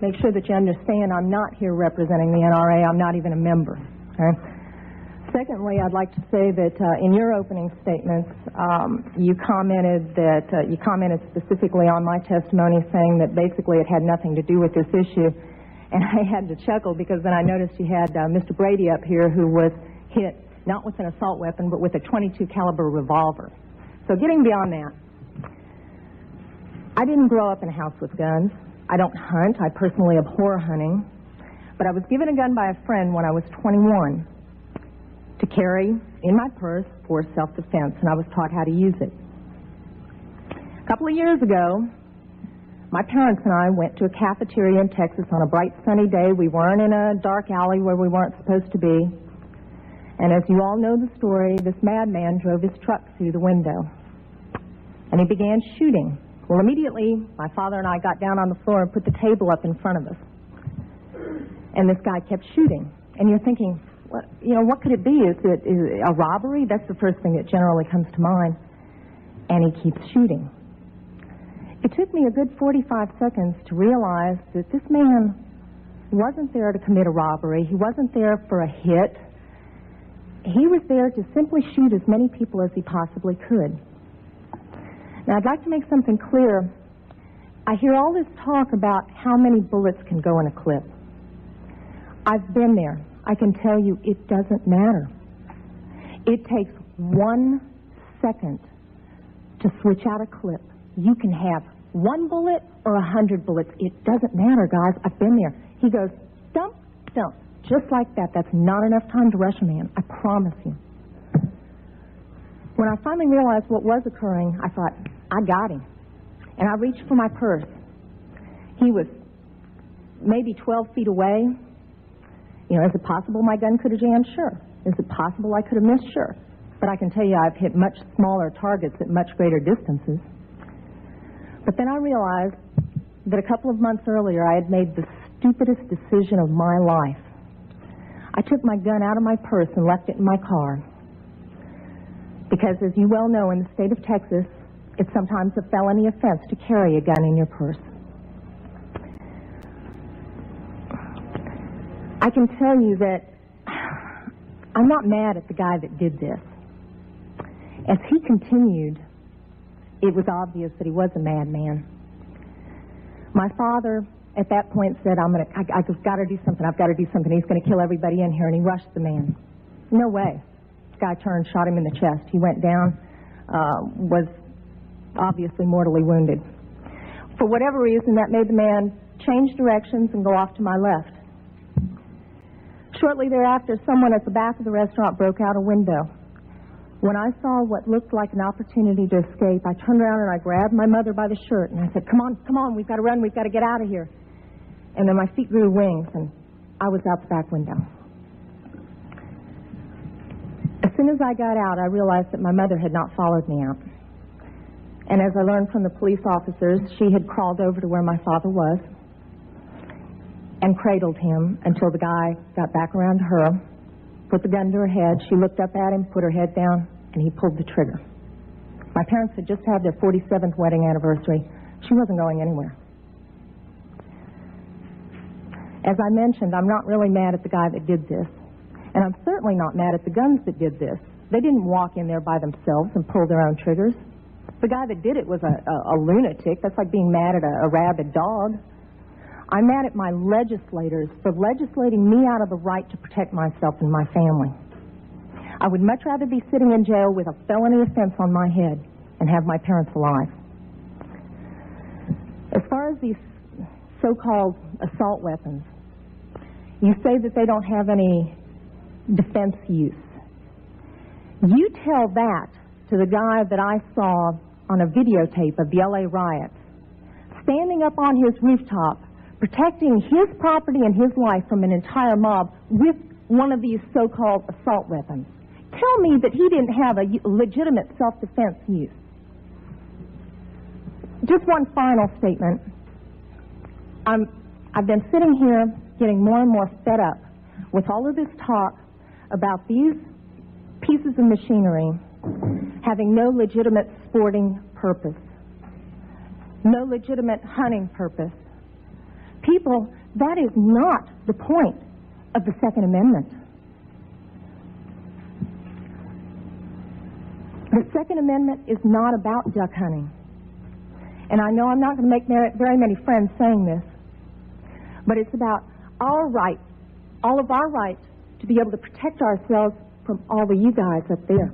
make sure that you understand I'm not here representing the NRA. I'm not even a member. Okay? Secondly, I'd like to say that in your opening statements, you commented specifically on my testimony, saying that basically it had nothing to do with this issue. And I had to chuckle because then I noticed you had Mr. Brady up here, who was hit not with an assault weapon but with a .22 caliber revolver. So getting beyond that, I didn't grow up in a house with guns. I don't hunt. I personally abhor hunting. But I was given a gun by a friend when I was 21 to carry in my purse for self-defense, and I was taught how to use it. A couple of years ago, my parents and I went to a cafeteria in Texas on a bright sunny day. We weren't in a dark alley where we weren't supposed to be. And as you all know the story, this madman drove his truck through the window, and he began shooting. Well, immediately, my father and I got down on the floor and put the table up in front of us. And this guy kept shooting. And you're thinking, what could it be? Is it a robbery? That's the first thing that generally comes to mind. And he keeps shooting. It took me a good 45 seconds to realize that this man wasn't there to commit a robbery. He wasn't there for a hit. He was there to simply shoot as many people as he possibly could. Now, I'd like to make something clear. I hear all this talk about how many bullets can go in a clip. I've been there. I can tell you it doesn't matter. It takes 1 second to switch out a clip. You can have 1 bullet or 100 bullets. It doesn't matter, guys. I've been there. He goes, dump, dump, just like that. That's not enough time to rush a man. I promise you. When I finally realized what was occurring, I thought, I got him. And I reached for my purse. He was maybe 12 feet away. Is it possible my gun could have jammed? Sure. Is it possible I could have missed? Sure. But I can tell you I've hit much smaller targets at much greater distances. But then I realized that a couple of months earlier I had made the stupidest decision of my life. I took my gun out of my purse and left it in my car. Because as you well know, in the state of Texas, it's sometimes a felony offense to carry a gun in your purse. I can tell you that I'm not mad at the guy that did this. As he continued, it was obvious that he was a madman. My father, at that point, said, I've got to do something. I've got to do something. He's going to kill everybody in here, and he rushed the man. No way. This guy turned, shot him in the chest. He went down, was obviously mortally wounded. For whatever reason, that made the man change directions and go off to my left. Shortly thereafter, someone at the back of the restaurant broke out a window. When I saw what looked like an opportunity to escape, I turned around and I grabbed my mother by the shirt and I said, come on, we've got to run, we've got to get out of here. And then my feet grew wings and I was out the back window. As soon as I got out, I realized that my mother had not followed me out. And as I learned from the police officers, she had crawled over to where my father was and cradled him until the guy got back around to her, put the gun to her head. She looked up at him, put her head down, and he pulled the trigger. My parents had just had their 47th wedding anniversary. She wasn't going anywhere. As I mentioned, I'm not really mad at the guy that did this. And I'm certainly not mad at the guns that did this. They didn't walk in there by themselves and pull their own triggers. The guy that did it was a lunatic. That's like being mad at a rabid dog. I'm mad at my legislators for legislating me out of the right to protect myself and my family. I would much rather be sitting in jail with a felony offense on my head and have my parents alive. As far as these so-called assault weapons, you say that they don't have any defense use. You tell that to the guy that I saw on a videotape of the LA riots, standing up on his rooftop, protecting his property and his life from an entire mob with one of these so-called assault weapons. Tell me that he didn't have a legitimate self-defense use. Just one final statement. I've been sitting here getting more and more fed up with all of this talk about these pieces of machinery having no legitimate sporting purpose, no legitimate hunting purpose, People, that is not the point of the Second Amendment. The Second Amendment is not about duck hunting. And I know I'm not going to make very many friends saying this, but it's about our right, all of our rights, to be able to protect ourselves from all of you guys up there.